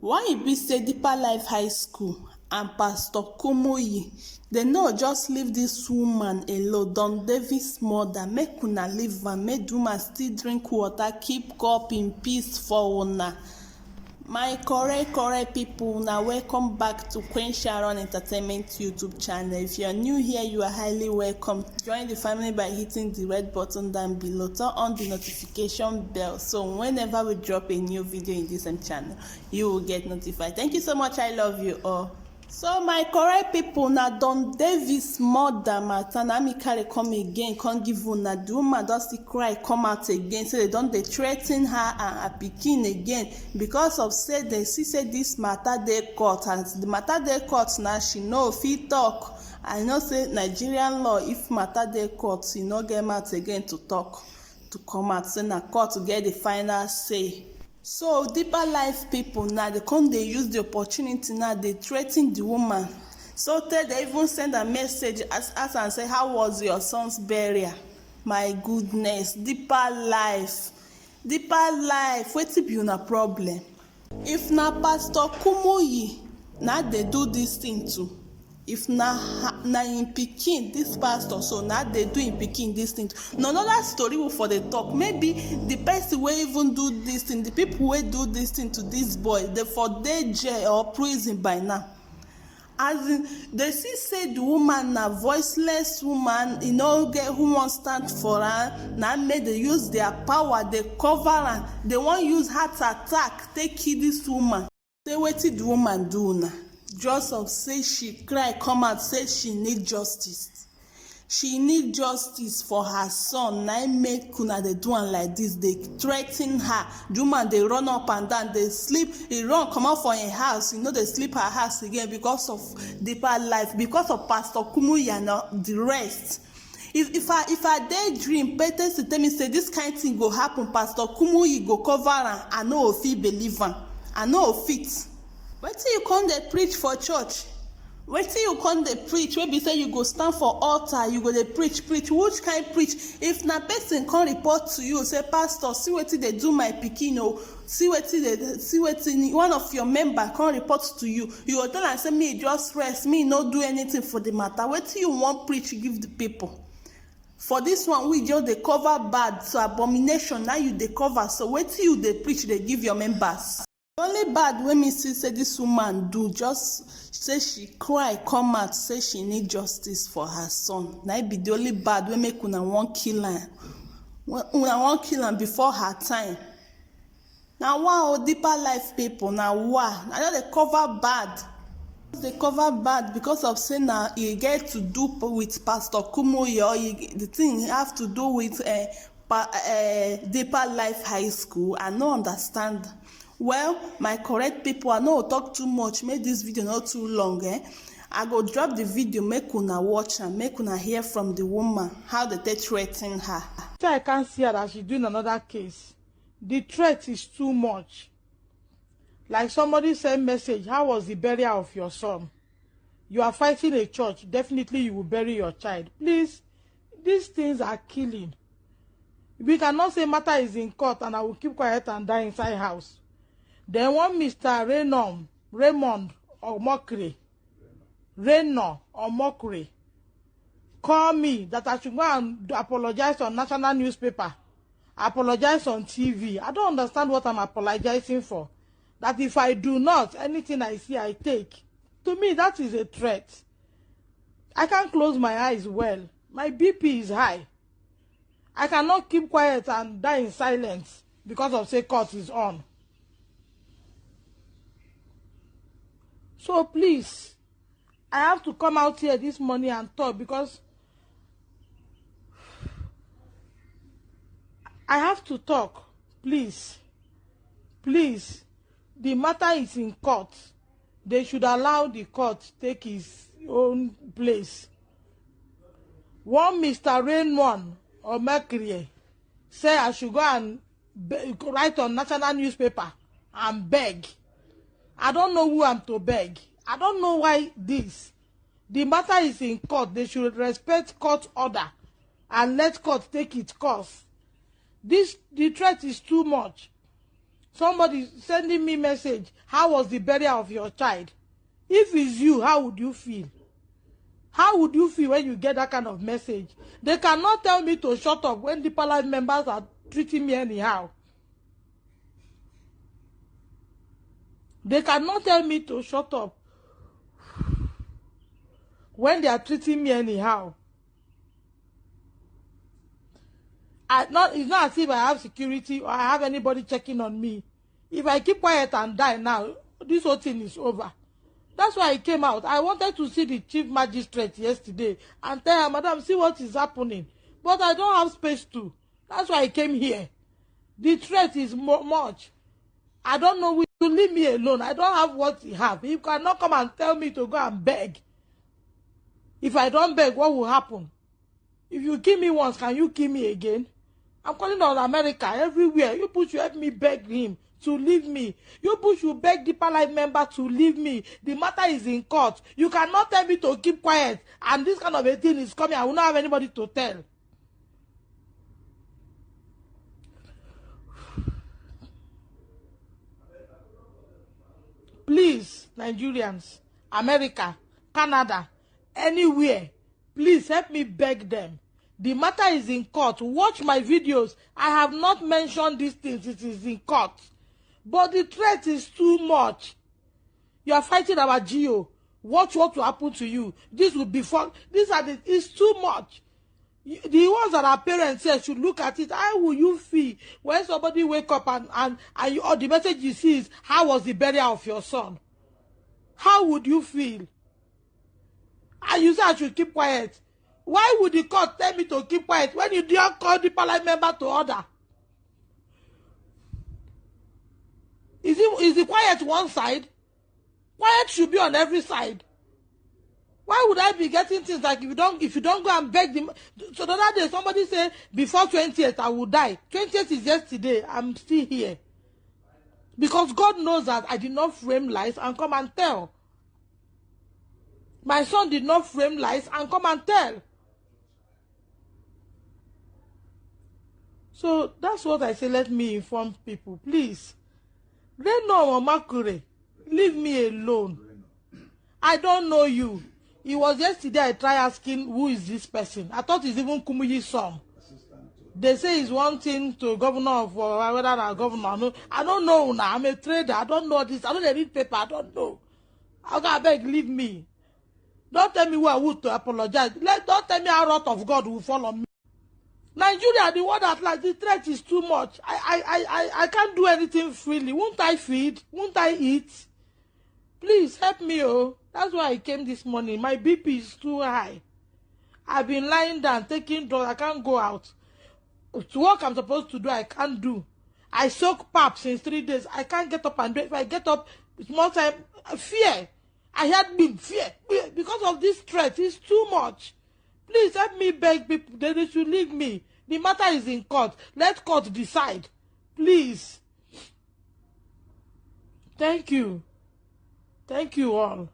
Why e be say Deeper Life High School and Pastor Kumuyi dem no just leave dis woman alone? Don Davis mother, make una leave am, make the woman still drink water, keep cup in peace for una. My correct people, una welcome back to Queen Sharon Entertainment YouTube channel. If you are new here, you are highly welcome. Join the family by hitting the red button down below. Turn on the notification bell so whenever we drop a new video in this channel, you will get notified. Thank you so much. I love you all. So my correct people, na Don Davis mother matter na me carry come again, come give una. The woman don still cry come out again, say they don dey threa ten her and her pikin again because of say dem see say this matter dey court, and the matter dey court na she no fit talk. I know say Nigerian law, if matter dey court, e no get mouth again to talk, to come out say na court to get the final say. So Deeper Life people now they come, they use the opportunity now, they threaten the woman. So they even send a message as and say, how was your son's burial? My goodness, Deeper Life, wetin be una problem? If na Pastor Kumuyi now they do this thing too, if na in pikin this pastor, so now they do in pikin this thing too. No another story we for the talk. Maybe the person wey even do this thing, the people wey do this thing to this boy, they for dey jail or prison by now. As in, they see say the woman na voiceless woman, e no get who wan stand for her. Na make they use their power, they cover am. They wan use heart attack take kill this woman. Say wetin the woman do now? Just of say she cry come out, say she need justice. She need justice for her son. Na make una dey do am like this. They threaten her. The woman dey run up and down, dey sleep. He run comot for im house. You know they sleep her house again because of Deeper Life, because of Pastor Kumuyi and the rest. If I daydream, Peter tell me say this kind thing go happen, Pastor Kumuyi go cover am, I no fit believe am. I no fit. Wetin you come dey preach for church? Wetin you come dey preach wey be say you go stand for altar, you go dey preach? Which kind preach? If na person come report to you say, pastor, see wetin dey do my pikin o, see wetin one of your member come report to you, you go tell am say me just rest, me no do anything for the matter. Wetin you wan preach give the people? For this one we just dey cover bad, so abomination now you dey cover. So wetin you dey preach dey give your members? The only bad wey me see say this woman do, just say she cry come out, say she need justice for her son. Na be the only bad wey make una wan kill am. Una wan kill am before her time. Na why Deeper Life people, na why I know they cover bad. They cover bad because of say na e get to do with Pastor Kumuyi, or the thing have to do with Deeper Life High School. I no understand. Well, my correct people, I no talk too much, make this video not too long. I go drop the video, make una watch and make una hear from the woman how they threaten her. I can't see her that she's doing another case. The threat is too much. Like somebody sent message, how was the burial of your son? You are fighting a church, definitely you will bury your child. Please, these things are killing. We cannot say matter is in court and I will keep quiet and die inside house. Then one Mr. Raymond Omokri call me that I should go and apologize on national newspaper, apologize on TV. I don't understand what I'm apologizing for. That if I do not, anything I see I take. To me, that is a threat. I can't close my eyes well. My BP is high. I cannot keep quiet and die in silence because of say court is on. So please, I have to come out here this morning and talk because I have to talk. Please, the matter is in court. They should allow the court take his own place. One Mr. Raymond Omekrie say I should go and write on national newspaper and beg. I don't know who I'm to beg. I don't know why this. The matter is in court. They should respect court order and let court take its course. The threat is too much. Somebody sending me message, how was the burial of your child? If it's you, how would you feel? How would you feel when you get that kind of message? They cannot tell me to shut up when Deeper Life members are treating me anyhow. They cannot tell me to shut up when they are treating me anyhow. It's not as if I have security or I have anybody checking on me. If I keep quiet and die now, this whole thing is over. That's why I came out. I wanted to see the chief magistrate yesterday and tell her, Madam, see what is happening. But I don't have space to. That's why I came here. The threat is much. I don't know. To leave me alone. I don't have what you have. You cannot come and tell me to go and beg. If I don't beg, what will happen? If you kill me once, can you kill me again? I'm calling on America everywhere. You push you help me beg him to leave me. You push you beg Deeper Life member to leave me. The matter is in court. You cannot tell me to keep quiet. And this kind of a thing is coming. I will not have anybody to tell. Please, Nigerians, America, Canada, anywhere, please help me beg them. The matter is in court. Watch my videos. I have not mentioned these things. It is in court. But the threat is too much. You are fighting our GO. Watch what will happen to you. This will be fun. It's too much. The ones that are parents here should look at it. How will you feel when somebody wake up and or the message you see is, how was the burial of your son? How would you feel? And you say I should keep quiet. Why would the court tell me to keep quiet when you don't call the Deeper Life member to order? Is the quiet one side? Quiet should be on every side. Why would I be getting things like if you don't go and beg them? So the other day somebody said before 20th I will die. 20th is yesterday. I'm still here. Because God knows that I did not frame lies and come and tell. My son did not frame lies and come and tell. So that's what I say. Let me inform people, please. Reno Omakure, leave me alone. I don't know you. It was yesterday I tried asking who is this person. I thought it's even Kumuyi's son. They say he's one thing to governor of whether I'm governor. No, I don't know now. I'm a trader. I don't know this. I don't read paper. I don't know. I beg, leave me. Don't tell me who I would to apologize. Don't tell me how wrath of God will fall on me. Nigeria, the word at large, the threat is too much. I can't do anything freely. Won't I feed? Won't I eat? Please help me, oh. That's why I came this morning. My BP is too high. I've been lying down, taking drugs. I can't go out. To work I'm supposed to do, I can't do. I soak pap since 3 days. I can't get up and do it. If I get up, it's more time. Fear. I had been fear. Because of this threat, it's too much. Please help me beg people. They should leave me. The matter is in court. Let court decide. Please. Thank you. Thank you all.